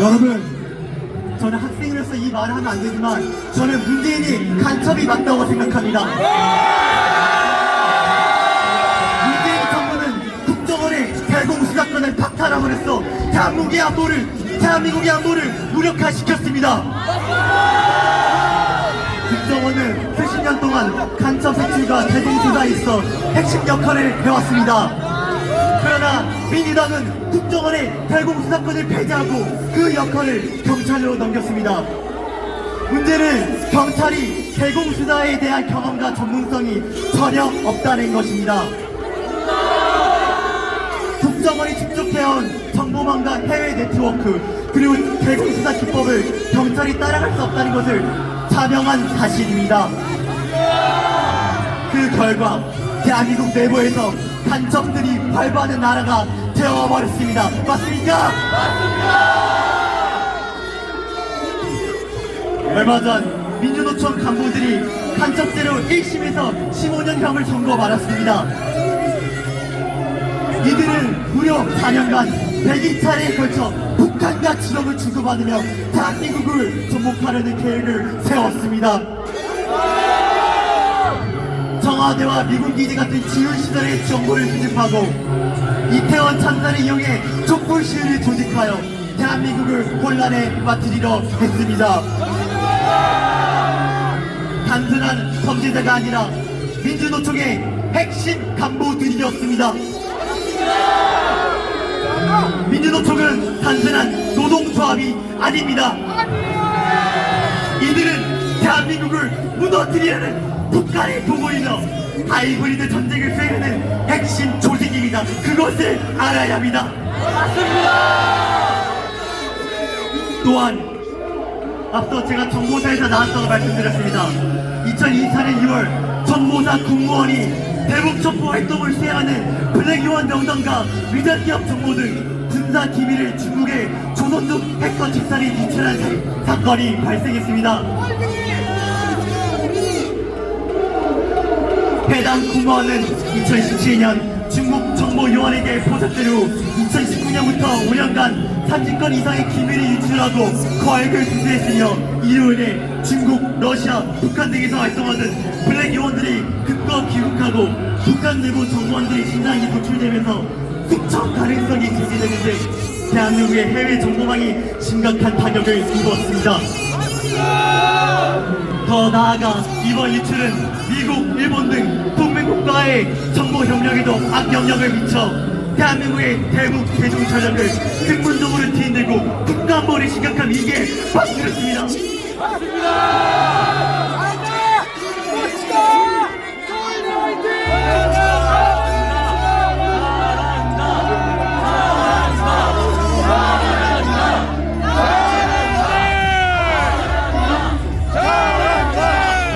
여러분, 저는 학생으로서 이 말을 하면 안 되지만 저는 문재인이 간첩이 맞다고 생각합니다. 문재인 정부는 국정원의 대공수사권을 박탈함을 해서 대한민국의 안보를 무력화시켰습니다. 국정원은 수십 년 동안 간첩 색출과 대공수사에 있어 핵심 역할을 해왔습니다. 그러나 민주당은 국정원의 대공수사권을 폐지하고 그 역할을 경찰로 넘겼습니다. 문제는 경찰이 대공수사에 대한 경험과 전문성이 전혀 없다는 것입니다. 국정원이 축적해온 정보망과 해외 네트워크 그리고 대공수사 기법을 경찰이 따라갈 수 없다는 것을 자명한 사실입니다. 그 결과 대한민국 내부에서 간첩들이 활보하는 나라가 되어버렸습니다. 맞습니까? 얼마 전 민주노총 간부들이 간첩죄로 1심에서 15년형을 선고받았습니다. 이들은 무려 4년간 102차례에 걸쳐 북한과 지령을 주고받으며 대한민국을 정복하려는 계획을 세웠습니다. 청와대와 미군 기지 같은 지원 시설의 정보를 수집하고 이태원 참사를 이용해 촛불 시위를 조직하여 대한민국을 혼란에 빠뜨리려 했습니다. 단순한 범죄자가 아니라 민주노총의 핵심 간부들이었습니다. 민주노총은 단순한 노동조합이 아닙니다. 이들은 대한민국을 무너뜨리려는 북한의 도구이며 하이브리드 전쟁을 수행하는 핵심 조직입니다. 그것을 알아야 합니다. 또한 앞서 제가 정보사에서 나왔다고 말씀드렸습니다. 2024년 2월 정보사 공무원이 대북 첩보 활동을 수행하는 블랙유원 명단과 위장기업 정보 등 군사 기밀을 중국의 조선족 해커 집단이 유출한 사건이 발생했습니다. 해당 공무원은 2017년 중국 정보요원에게 포섭된 후 2019년부터 5년간 30건 이상의 기밀을 유출하고 거액을 수수했으며 이로 인해 중국, 러시아, 북한 등에서 활동하던 블랙 요원들이 급거 귀국하고 북한 내부 정보원들이 신상이 노출되면서 숙청 가능성이 제기되는 등 대한민국의 해외 정보망이 심각한 타격을 입었습니다. 더 나아가 이번 유출은 미국, 일본 등 동맹국가의 정보 협력에도 악영향을 미쳐 대한민국의 대북 대중 전략을 근본적으로 뒤흔들고 국가안보를 심각한 위기에 빠뜨렸습니다.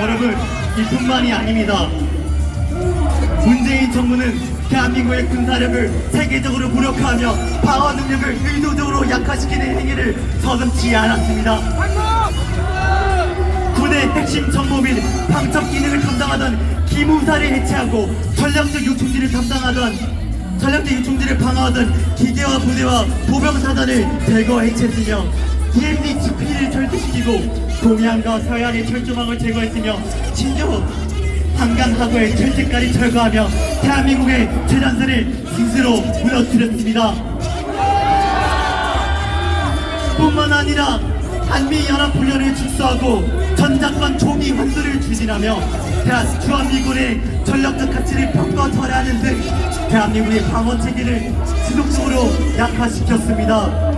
여러분, 이뿐만이 아닙니다. 문재인 정부는 대한민국의 군사력을 세계적으로 무력화하며 방어 능력을 의도적으로 약화시키는 행위를 서슴지 않았습니다. 군의 핵심 정보 및 방첩 기능을 담당하던 기무사를 해체하고 전략적 요충지를 방어하던 기계와 부대와 보병사단을 제거 해체했으며 DMZ GP를 철폐시키고 동해안과 서해안의 철조망을 제거했으며 심지어 한강하구의 철책까지 철거하며 대한민국의 최전선을 스스로 무너뜨렸습니다. 뿐만 아니라 한미연합훈련을 축소하고 전장관 총기 환수를 추진하며 주한미군의 전력적 가치를 평가 철회하는 등 대한민국의 방어체계를 지속적으로 약화시켰습니다.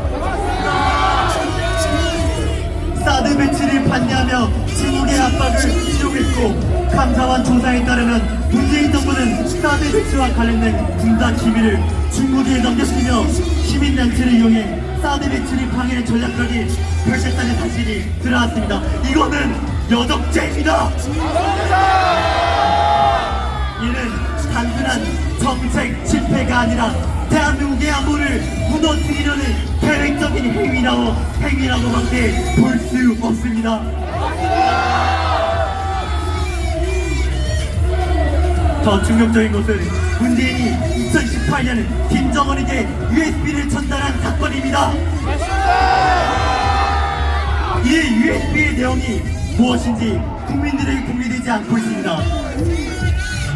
사드 배치를 반대하며 중국의 압박을 수용했고 감사원 조사에 따르면 문재인 정부는 사드 배치와 관련된 군사 기밀을 중국에 넘겼으며 시민단체를 이용해 사드 배치를 방해하는 전략까지 펼쳤다는 사실이 드러났습니다. 이거는 여적죄입니다. 이는 단순한 정책 실패가 아니라 대한민국의 안보를 무너뜨리려는 계획적인 행위라고밖에 볼 수 없습니다. 더 충격적인 것은 문재인이 2018년 김정은에게 USB를 전달한 사건입니다. 이 USB의 내용이 무엇인지 국민들에게 공개되지 않고 있습니다.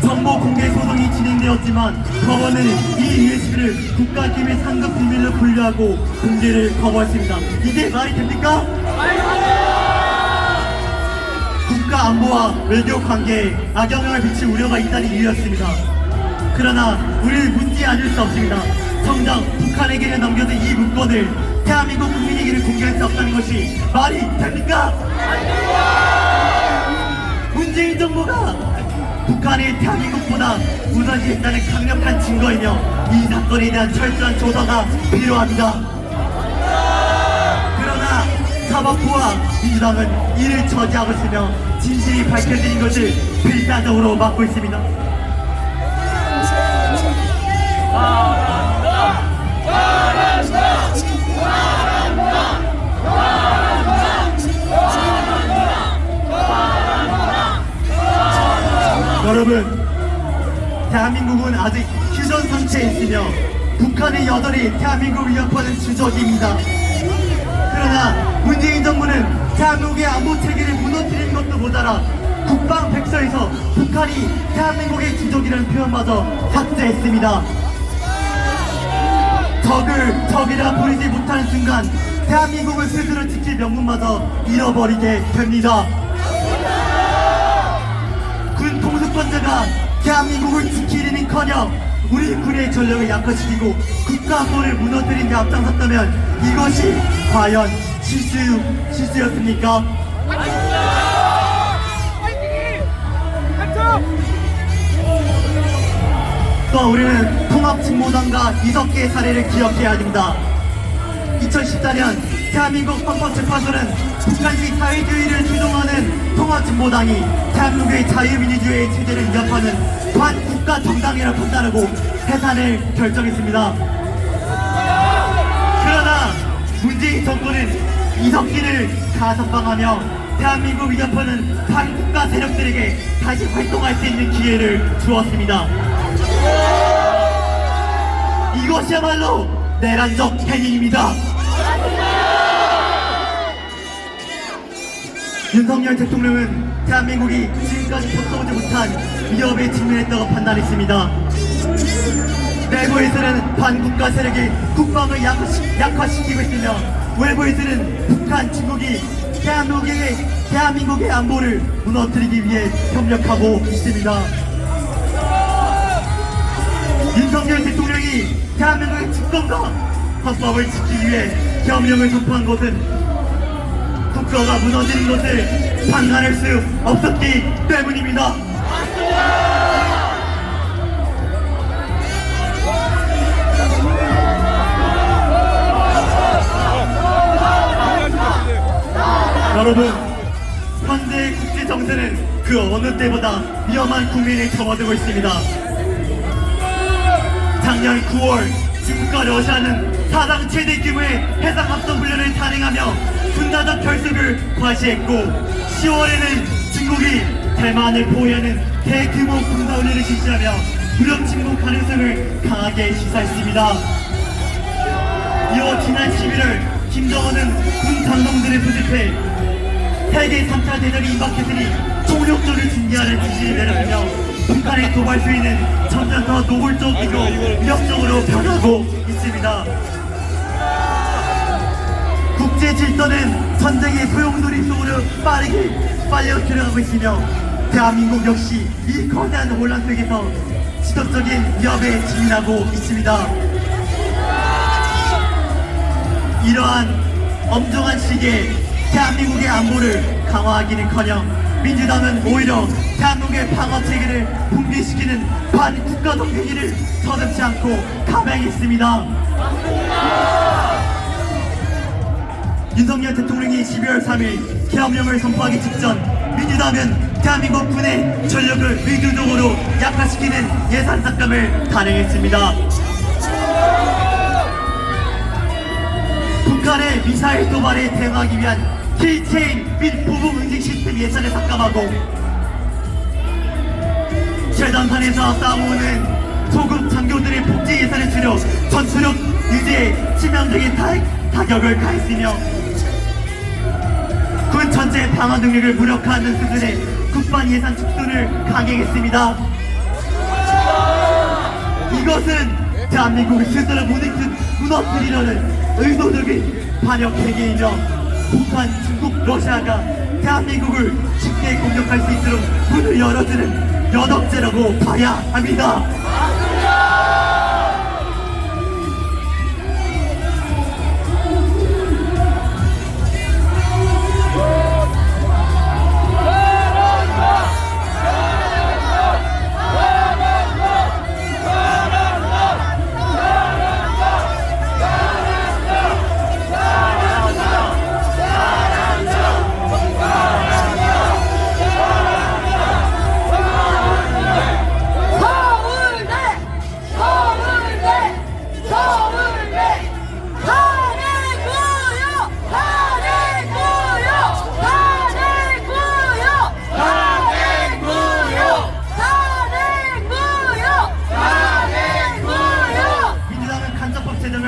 정보 공개 소송이 진행되었지만 법원은 이 USB를 국가기밀 상급 비밀로 분류하고 공개를 거부했습니다. 이게 말이 됩니까? 국가 안보와 외교 관계에 악영향을 미칠 우려가 있다는 이유였습니다. 그러나 우리는 묻지 않을 수 없습니다. 정작 북한에게는 넘겨진 이 문건을 대한민국 국민에게는 공개할 수 없다는 것이 말이 됩니까? 문재인 정부가 북한이 대한민국보다 우선시했다는 강력한 증거이며 이 사건에 대한 철저한 조사가 필요합니다. 그러나 사법부와 민주당은 이를 저지하고 있으며 진실이 밝혀지는 것을 필사적으로 막고 있습니다. 여러분, 대한민국은 아직 휴전 상태에 있으며 북한의 여전히 대한민국을 위협하는 주적입니다. 그러나 문재인 정부는 대한민국의 안보 체계를 무너뜨리는 것도 모자라 국방 백서에서 북한이 대한민국의 주적이라는 표현마저 삭제했습니다. 적을 적이라 부르지 못하는 순간 대한민국을 스스로 지킬 명분마저 잃어버리게 됩니다. 군 통수권자가 대한민국을 지키기는커녕 우리 군의 전력을 약화시키고 국가안보를 무너뜨린 데 앞장섰다면 이것이 과연 실수였습니까? 또 우리는 통합진보당과 이석기의 사례를 기억해야 합니다. 2014년 대한민국 헌법재판소는 북한식 사회주의를 주동하는 통합진보당이 대한민국의 자유민주주의 체제를 위협하는 반국가 정당이라고 판단하고 해산을 결정했습니다. 그러나 문재인 정권은 이석기를 가석방하며 대한민국 위협하는 반국가 세력들에게 다시 활동할 수 있는 기회를 주었습니다. 이것이야말로 내란적 행위입니다. 윤석열 대통령은 대한민국이 지금까지 겪어보지 못한 위협에 직면했다고 판단했습니다. 내부에서는 반국가 세력이 국방을 약화시키고 있으며 외부에서는 북한, 중국이 대한민국의 안보를 무너뜨리기 위해 협력하고 있습니다. 윤석열 대통령이 대한민국의 주권과 헌법을 지키기 위해 계엄령을 선포한 것은 국가가 무너지는 것을 방관할 수 없었기 때문입니다. 여러분, 현재의 국제 정세는 그 어느 때보다 위험한 국면에 접어들고 있습니다. 작년 9월 중국과 러시아는 사상 최대 규모의 해상합동훈련을 단행하며 군사적 결속을 과시했고 10월에는 중국이 대만을 포위하는 대규모 군사훈련을 실시하며 무력 침공 가능성을 강하게 시사했습니다. 이어 지난 11월 김정은은 군 장성들을 소집해 세계 3차 대전이 임박했으니 총력전을 준비하는 지시를 내렸으며 북한의 도발 수위는 점점 더 노골적이고 위협적으로 변하고 있습니다. 국제 질서는 전쟁의 소용돌이 속으로 빠르게 빨려 들어가고 있으며 대한민국 역시 이 거대한 혼란 속에서 지속적인 위협에 직면하고 있습니다. 이러한 엄중한 시기에 대한민국의 안보를 강화하기는커녕 민주당은 오히려 대한민국의 방어체계를 붕괴시키는 반국가적 행위를 서슴지 않고 감행했습니다. 윤석열 대통령이 12월 3일 계엄령을 선포하기 직전 민주당은 대한민국 군의 전력을 의도적으로 약화시키는 예산 삭감을 단행했습니다. 북한의 미사일 도발에 대응하기 위한 킬체인 및 부분 응징 시스템 예산을 삭감하고 최전선에서 싸우는 소급 장교들의 복지 예산을 줄여 전투력 유지에 치명적인 타격을 가했으며 군 전체 방어 능력을 무력화하는 수준의 국방 예산 축소를 강행했습니다. 이것은 대한민국을 스스로 무너뜨리려는 의도적인 반역 행위이며 북한, 중국, 러시아가 대한민국을 쉽게 공격할 수 있도록 문을 열어주는 여덕죄라고 봐야 합니다.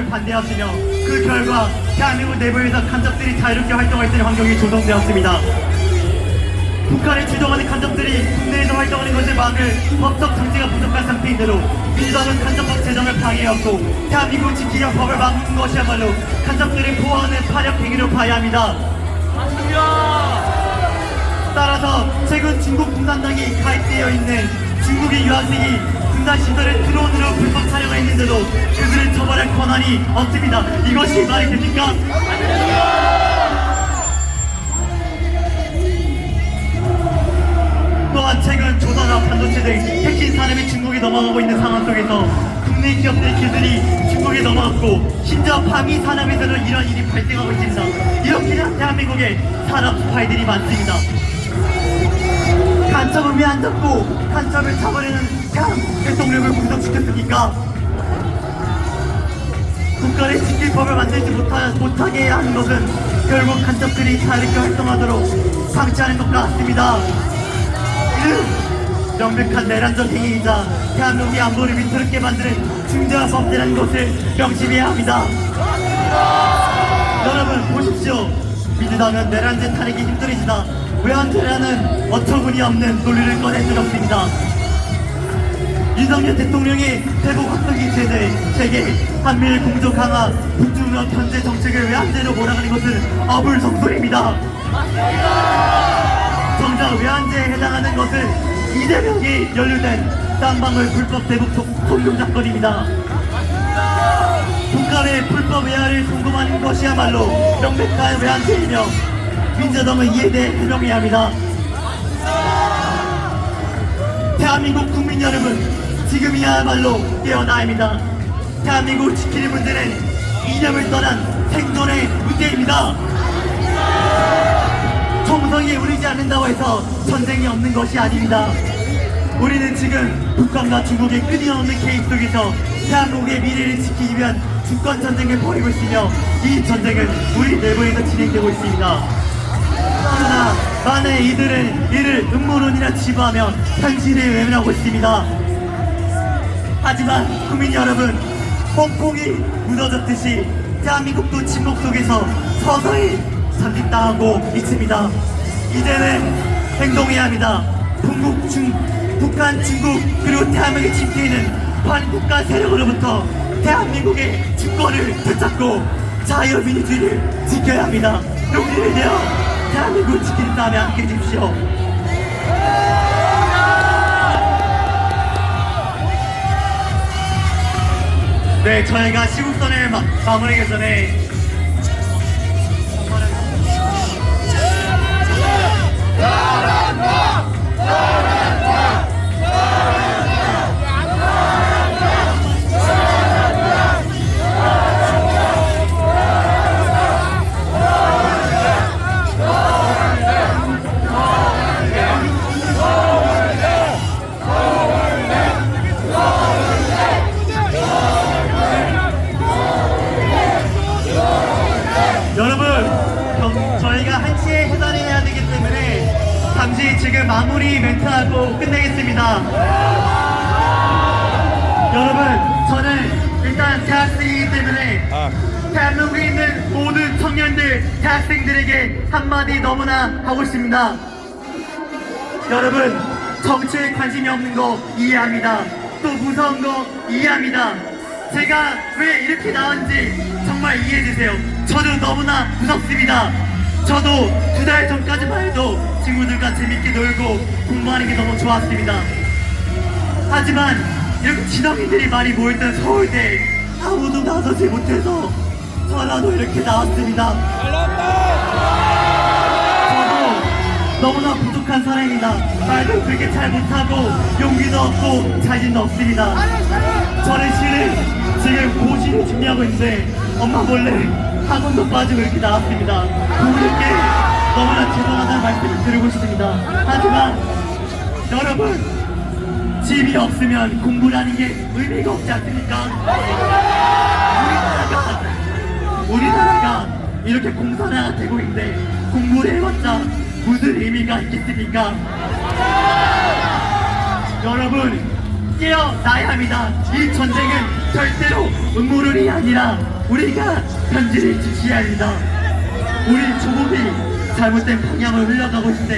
반대하시며 그 결과 대한민국 내부에서 간접들이 자유롭게 활동할 수 있는 환경이 조성되었습니다. 북한을 주도하는 간접들이 국내에서 활동하는 것을 막을 법적 장치가 부족한 상태인 대로 민주당은 간접법 제정을 방해했고 대한민국을 지키기 위한 법을 막는 것이야말로 간접들을 보호하는 파력 행위로 봐야 합니다. 따라서 최근 중국共产党이 가입되어 있는 중국의 유학생이 군산 시설을 드론으로 불법 촬영했는데도 그들을 처벌할 권한이 없습니다. 이것이 말이 됩니까? 또한 최근 조선업 반도체 등 핵심 산업이 중국에 넘어가고 있는 상황 속에서 국내 기업들의 기술이 중국에 넘어갔고 심지어 방위 산업에서도 이런 일이 발생하고 있습니다. 이렇게 대한민국에 산업 스파이들이 많습니다. 간첩을 왜 안 잡고 간첩을 잡으려는 대통령을 구속시켰습니까? 국가를 지킬 법을 만들지 못하게 하는 것은 결국 간첩들이 자유롭게 활동하도록 방치하는 것 같습니다. 이는 명백한 내란적 행위이자 대한민국의 안보를 위태롭게 만드는 중대한 범죄라는 것을 명심해야 합니다. 여러분 보십시오. 민주당은 내란죄 탄핵이 힘들이지다 외환죄라는 어처구니 없는 논리를 꺼내들었습니다. 윤석열 대통령의 대북 확성기 세계 한미일 공조 강화 북중러 견제 정책을 외환죄로 몰아가는 것은 어불성설입니다. 정작 외환죄에 해당하는 것은 이재명이 연루된 쌍방울 불법 대북 송금 사건입니다. 북한의 불법 외화를 송금하는 것이야말로 명백한 외환죄이며 민주당은 이에 대해 해명해야 합니다. 대한민국 국민 여러분, 지금이야말로 깨어나야 합니다. 대한민국을 지키는 문제는 이념을 떠난 생존의 문제입니다. 총성이 우리지 않는다고 해서 전쟁이 없는 것이 아닙니다. 우리는 지금 북한과 중국의 끊임없는 개입 속에서 대한민국의 미래를 지키기 위한 주권 전쟁을 벌이고 있으며 이 전쟁은 우리 내부에서 진행되고 있습니다. 그러나 많은 이들은 이를 음모론이라 치부하며 현실을 외면하고 있습니다. 하지만 국민 여러분, 홍콩이 무너졌듯이 대한민국도 침묵 속에서 서서히 잠식당하고 있습니다. 이제는 행동해야 합니다. 북한, 중국 그리고 대한민국의 침투에는 반국가 세력으로부터 대한민국의 주권을 되찾고 자유민주주의를 지켜야 합니다. 용기를 내어 대한민국을 지키는 다음에 함께 해주십시오. 네, 저희가 시국선을 마무리하기 전에 잠시 지금 마무리 멘트하고 끝내겠습니다. 여러분, 저는 일단 대학생이기 때문에 대한민국에 있는 모든 청년들, 대학생들에게 한마디 너무나 하고 싶습니다. 여러분, 정치에 관심이 없는 거 이해합니다. 또 무서운 거 이해합니다. 제가 왜 이렇게 나왔는지 정말 이해해주세요. 저도 너무나 무섭습니다. 저도 2달 전까지만 해도 친구들과 재밌게 놀고 공부하는 게 너무 좋았습니다. 하지만 이렇게 지렁이들이 많이 모였던 서울대 아무도 나서지 못해서 저라도 이렇게 나왔습니다. 저도 너무나 부족한 사람입니다. 말도 그렇게 잘 못하고 용기도 없고 자신도 없습니다. 저는 실은 지금 고시를 준비하고 있는데 엄마 몰래 학원도 빠지고 이렇게 나왔습니다. 부모님께 너무나 죄송하다는 말씀을 드리고 싶습니다. 하지만 여러분, 집이 없으면 공부라는 게 의미가 없지 않습니까? 우리나라가 이렇게 공산화가 되고 있는데 공부를 해봤자 무슨 의미가 있겠습니까? 여러분, 깨어나야 합니다. 이 전쟁은 절대로 음모론이 아니라 우리가 편지를 지켜야 합니다. 우리 조국이 잘못된 방향을 흘러가고 있을 때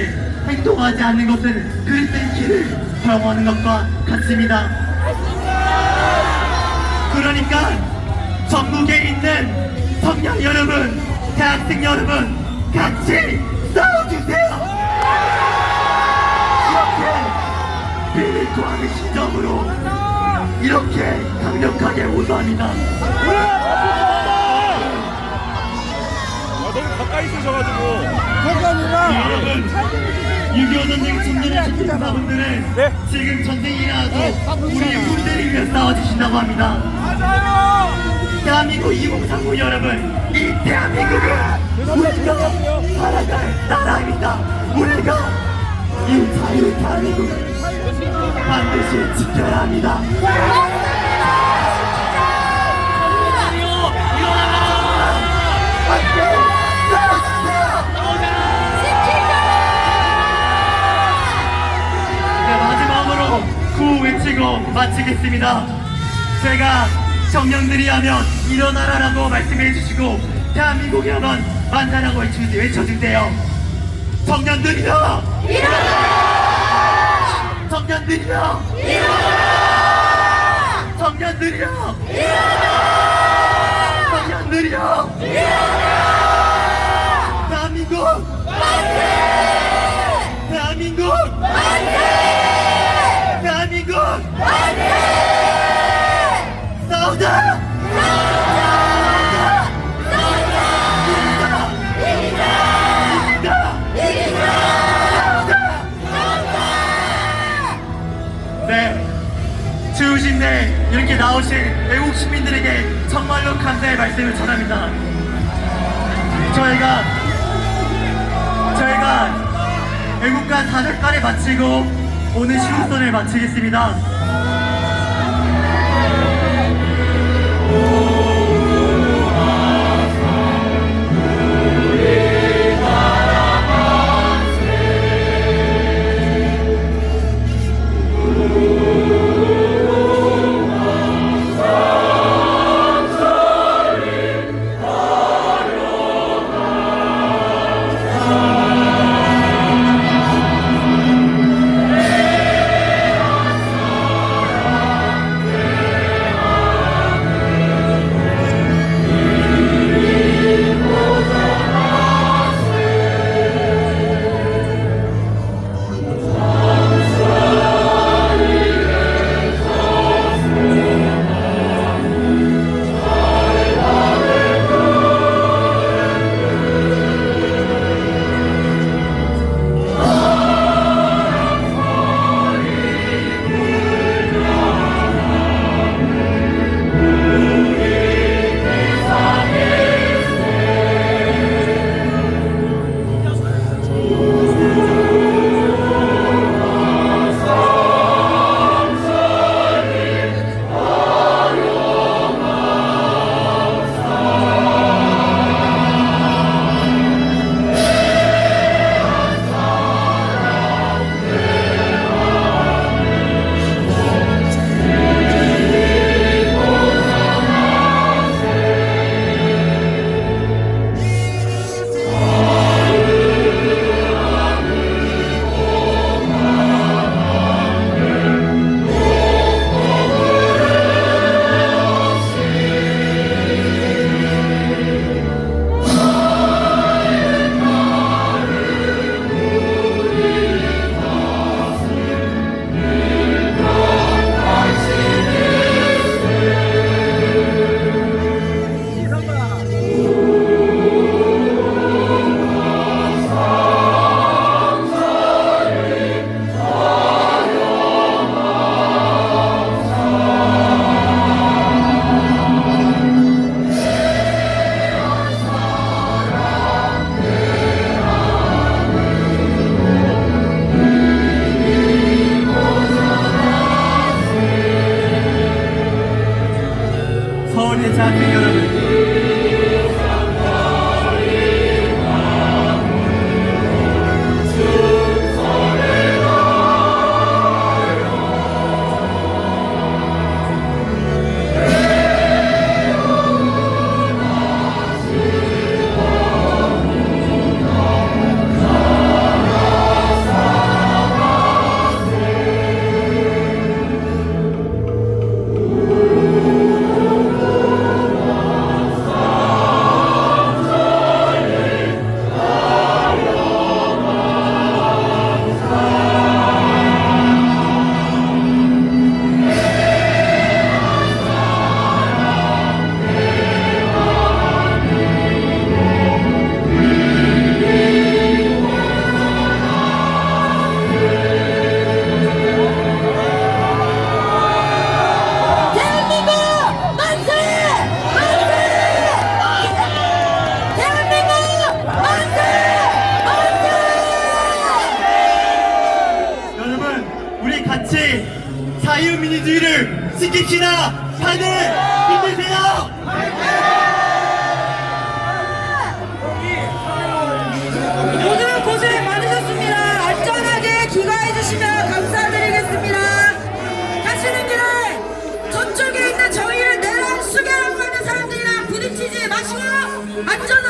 행동하지 않는 것은 그릇된 길을 걸어가는 것과 같습니다. 그러니까 전국에 있는 청년 여러분, 대학생 여러분, 같이 싸워주세요. 이렇게 비밀투하는 시점으로 이렇게 강력하게 호소합니다. 너무 가까이 있으셔가지고. 여러분, 6.25 전쟁 참전을 시킨 사분들은 네. 지금 전쟁이라도 우리 군대를 위해 싸워주신다고 합니다. 대한민국 2039 여러분, 이 대한민국은 우리가 살아갈 나라입니다. 우리가 이 자유 대한민국을 반드시 지켜야 합니다. 네, 마지막으로 구호 외치고 마치겠습니다. 제가 청년들이 하면 일어나라라고 말씀해 주시고 대한민국이 하면 만나라고 외쳐주세요. 청년들이여 일어나라! 청년들이여 일어나라! 청년들이여 일어나라! 청년들이여 일어나라! 대한민국 만세! 대한민국 만세! 대한민국 만세! 싸우자! 네, 추우신데 이렇게 나오신 외국 시민들에게 정말로 감사의 말씀을 전합니다. 저희가 외국과 사절단을 마치고 오늘 시국선을 마치겠습니다. 여러분. 우리 같이 자유민주주의를 지킵시다. 다들 힘내세요. 모두 고생 많으셨습니다. 안전하게 귀가해 주시면 감사드리겠습니다. 가시는 길에 저쪽에 있는 저희를 내란 수계라고 하는 사람들이랑 부딪히지 마시고 안전